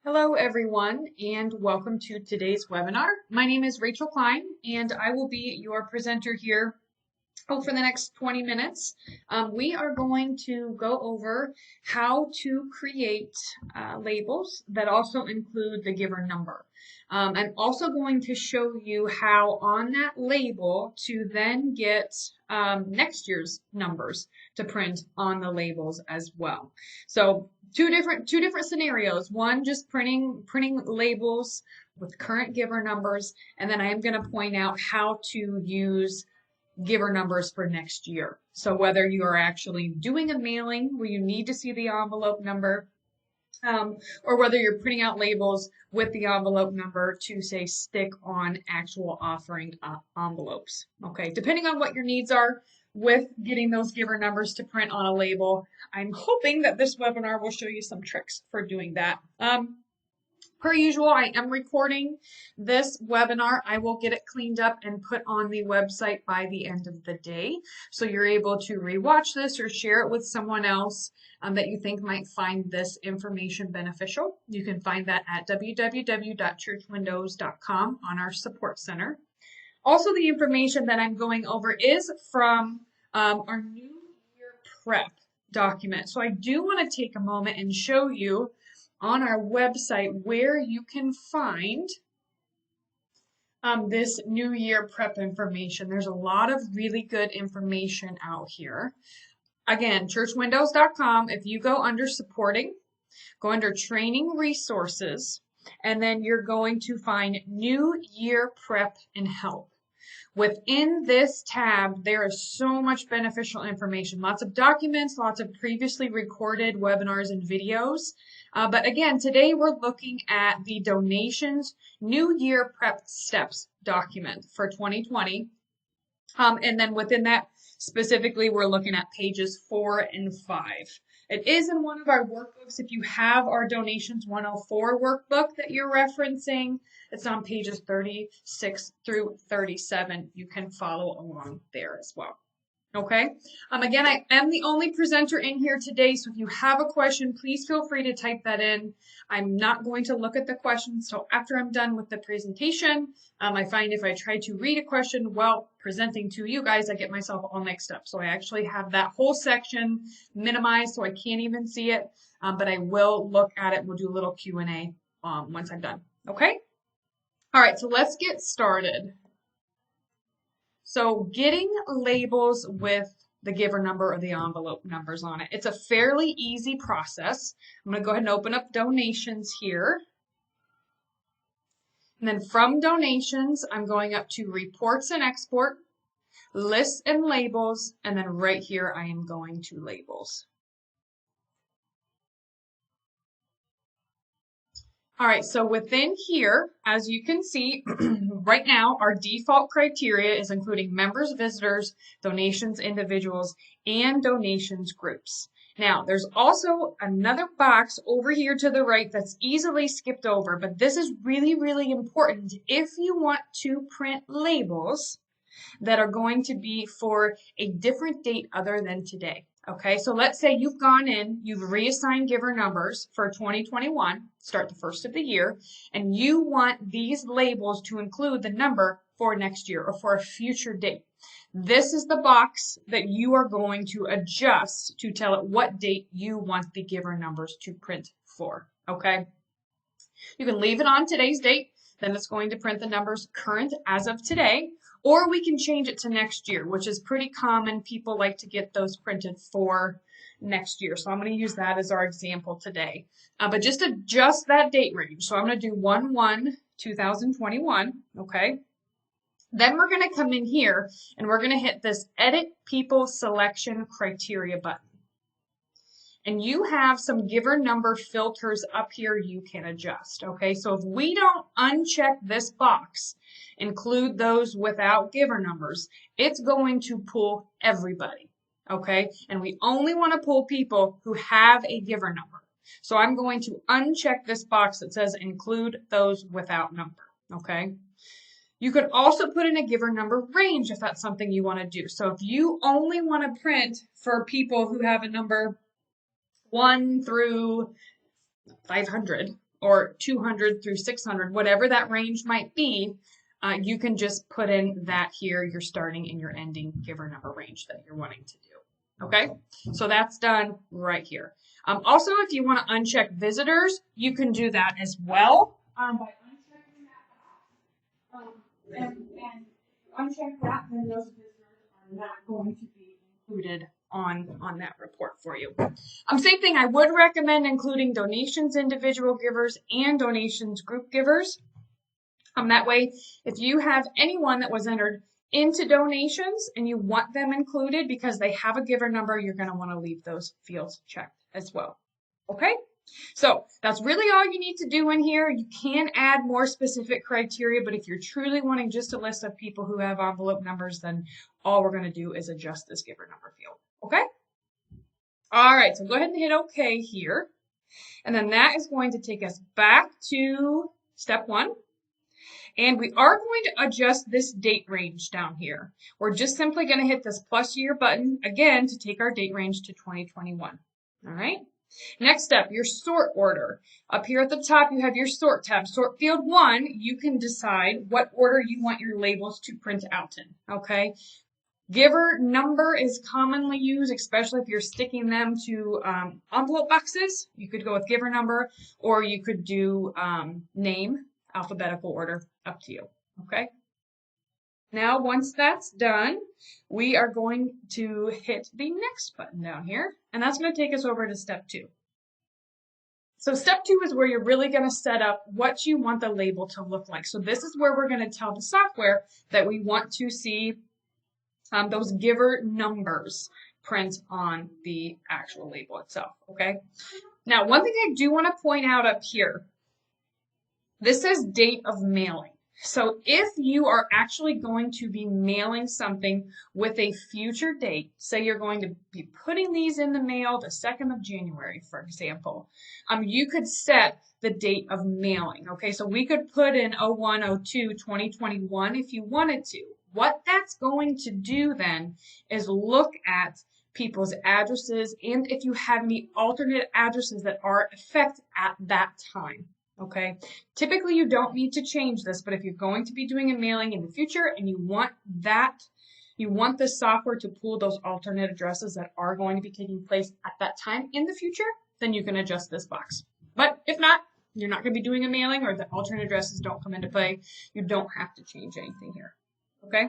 Hello, everyone, and welcome to today's webinar. My name is Rachel Klein, and I will be your presenter here for the next 20 minutes. We are going to go over how to create labels that also include the giver number. I'm also going to show you how on that label to then get next year's numbers to print on the labels as well. So two different scenarios. One, just printing labels with current giver numbers, and then I am going to point out how to use giver numbers for next year. So whether you are actually doing a mailing where you need to see the envelope number, or whether you're printing out labels with the envelope number to say stick on actual offering envelopes. Okay, depending on what your needs are with getting those giver numbers to print on a label, I'm hoping that this webinar will show you some tricks for doing that. Per usual, I am recording this webinar. I will get it cleaned up and put on the website by the end of the day. So you're able to rewatch this or share it with someone else that you think might find this information beneficial. You can find that at www.churchwindows.com on our support center. Also, the information that I'm going over is from our New Year Prep document. So I do want to take a moment and show you on our website where you can find this New Year Prep information. There's a lot of really good information out here. Again, churchwindows.com. If you go under supporting, go under training resources, and then you're going to find New Year Prep and Help. Within this tab, there is so much beneficial information, lots of documents, lots of previously recorded webinars and videos. But again, today we're looking at the donations New Year Prep Steps document for 2020. And then within that, specifically, we're looking at pages 4 and 5. It is in one of our workbooks. If you have our Donations 104 workbook that you're referencing, it's on pages 36 through 37. You can follow along there as well. Okay. Again, I am the only presenter in here today, so if you have a question, please feel free to type that in. I'm not going to look at the questions till after I'm done with the presentation. I find if I try to read a question while presenting to you guys, I get myself all mixed up. So I actually have that whole section minimized so I can't even see it, but I will look at it. We'll do a little Q&A once I'm done. Okay. All right, so let's get started. So getting labels with the giver number or the envelope numbers on it. It's a fairly easy process. I'm going to go ahead and open up donations here. And then from donations, I'm going up to reports and export, lists and labels, and then right here I am going to labels. All right, so within here, as you can see, right now, our default criteria is including members, visitors, donations, individuals, and donations groups. Now, there's also another box over here to the right that's easily skipped over, but this is really, really important if you want to print labels that are going to be for a different date other than today. Okay, so let's say you've gone in, you've reassigned giver numbers for 2021, start the first of the year, and you want these labels to include the number for next year or for a future date. This is the box that you are going to adjust to tell it what date you want the giver numbers to print for. Okay, you can leave it on today's date, then it's going to print the numbers current as of today. Or we can change it to next year, which is pretty common. People like to get those printed for next year. So I'm going to use that as our example today. But just adjust that date range. So I'm going to do 1/1/2021, okay? Then we're going to come in here and we're going to hit this Edit People Selection Criteria button. And you have some giver number filters up here you can adjust, okay? So if we don't uncheck this box, include those without giver numbers, it's going to pull everybody, okay? And we only want to pull people who have a giver number. So I'm going to uncheck this box that says include those without number, okay? You could also put in a giver number range if that's something you want to do. So if you only want to print for people who have a number 1 through 500, or 200 through 600, whatever that range might be, you can just put in that here, your starting and your ending giver number range that you're wanting to do. Okay, so that's done right here. Also, if you want to uncheck visitors, you can do that as well by unchecking that box. And uncheck that, then those visitors are not going to be included on that report for you. Same thing, I would recommend including donations individual givers and donations group givers. That way, if you have anyone that was entered into donations and you want them included because they have a giver number, you're going to want to leave those fields checked as well. Okay? So that's really all you need to do in here. You can add more specific criteria, but if you're truly wanting just a list of people who have envelope numbers, then all we're going to do is adjust this giver number field. Okay? All right, so go ahead and hit OK here. And then that is going to take us back to step 1. And we are going to adjust this date range down here. We're just simply going to hit this plus year button again to take our date range to 2021. All right. Next step, your sort order. Up here at the top, you have your sort tab. Sort field 1, you can decide what order you want your labels to print out in. Okay. Giver number is commonly used, especially if you're sticking them to envelope boxes. You could go with giver number, or you could do name, alphabetical order, up to you. Okay. Now, once that's done, we are going to hit the next button down here, and that's going to take us over to step 2. So step 2 is where you're really going to set up what you want the label to look like. So this is where we're going to tell the software that we want to see those giver numbers print on the actual label itself. Okay. Now, one thing I do want to point out up here, this says date of mailing. So if you are actually going to be mailing something with a future date, say you're going to be putting these in the mail the 2nd of January, for example, you could set the date of mailing. Okay, so we could put in 01/02/2021 if you wanted to. What that's going to do then is look at people's addresses and if you have any alternate addresses that are in effect at that time. Okay, typically you don't need to change this, but if you're going to be doing a mailing in the future and you want the software to pull those alternate addresses that are going to be taking place at that time in the future, then you can adjust this box. But if not, you're not going to be doing a mailing or the alternate addresses don't come into play, you don't have to change anything here. Okay.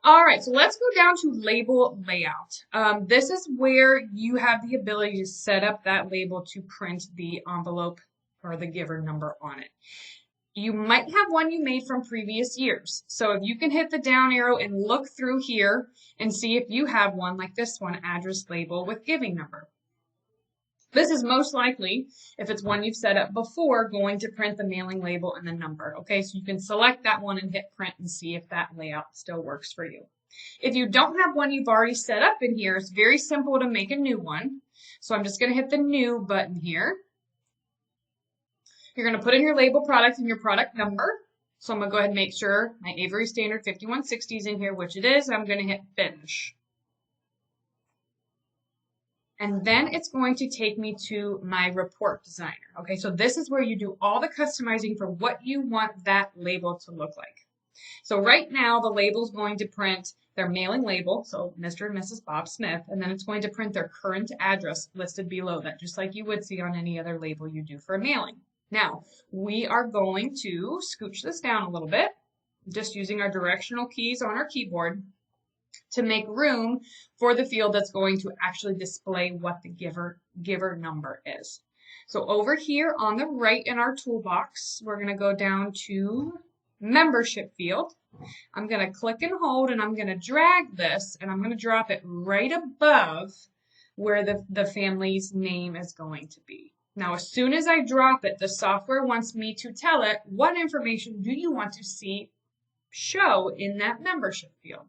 All right, so let's go down to label layout. This is where you have the ability to set up that label to print the envelope or the giver number on it. You might have one you made from previous years. So if you can hit the down arrow and look through here and see if you have one like this one, address label with giving number. This is most likely, if it's one you've set up before, going to print the mailing label and the number. Okay, so you can select that one and hit print and see if that layout still works for you. If you don't have one you've already set up in here, it's very simple to make a new one. So I'm just going to hit the new button here. You're going to put in your label product and your product number. So I'm going to go ahead and make sure my Avery Standard 5160 is in here, which it is. I'm going to hit finish. And then it's going to take me to my report designer. Okay, so this is where you do all the customizing for what you want that label to look like. So right now, the label is going to print their mailing label, so Mr. and Mrs. Bob Smith, and then it's going to print their current address listed below that, just like you would see on any other label you do for a mailing. Now, we are going to scooch this down a little bit, just using our directional keys on our keyboard to make room for the field that's going to actually display what the giver number is. So over here on the right in our toolbox, we're going to go down to membership field. I'm going to click and hold and I'm going to drag this and I'm going to drop it right above where the family's name is going to be. Now, as soon as I drop it, the software wants me to tell it what information do you want to see show in that membership field.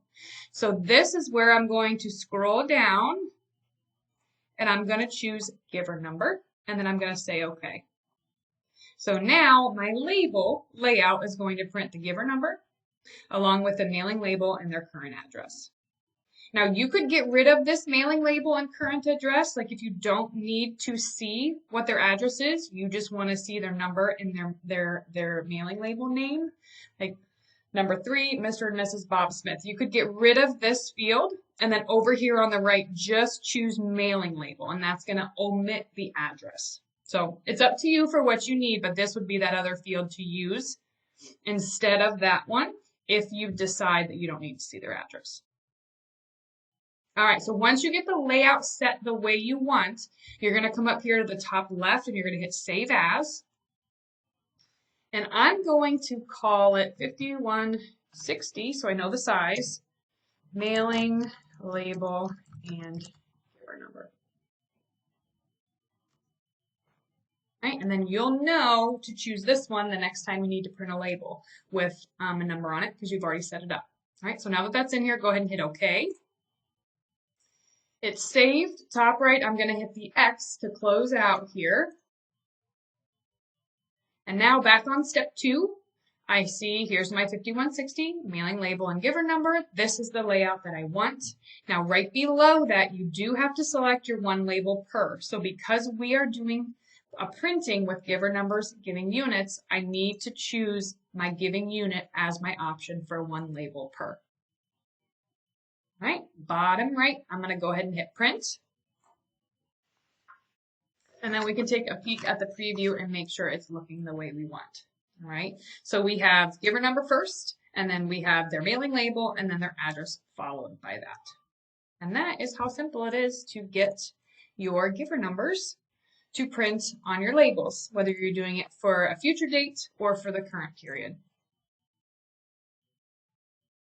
So this is where I'm going to scroll down and I'm going to choose giver number and then I'm going to say OK. So now my label layout is going to print the giver number along with the mailing label and their current address. Now you could get rid of this mailing label and current address. Like if you don't need to see what their address is, you just want to see their number and their mailing label name. Like number 3, Mr. and Mrs. Bob Smith. You could get rid of this field and then over here on the right, just choose mailing label, and that's going to omit the address. So it's up to you for what you need, but this would be that other field to use instead of that one if you decide that you don't need to see their address. All right, so once you get the layout set the way you want, you're going to come up here to the top left and you're going to hit Save As. And I'm going to call it 5160, so I know the size, mailing label and giver number. All right, and then you'll know to choose this one the next time you need to print a label with a number on it because you've already set it up. All right, so now that that's in here, go ahead and hit OK. It's saved. Top right, I'm going to hit the X to close out here. And now back on step 2, I see here's my 5160 mailing label and giver number. This is the layout that I want. Now right below that, you do have to select your one label per. So because we are doing a printing with giver numbers, giving units, I need to choose my giving unit as my option for one label per. All right, bottom right, I'm going to go ahead and hit print. And then we can take a peek at the preview and make sure it's looking the way we want. All right, so we have giver number first, and then we have their mailing label, and then their address followed by that. And that is how simple it is to get your giver numbers to print on your labels, whether you're doing it for a future date or for the current period.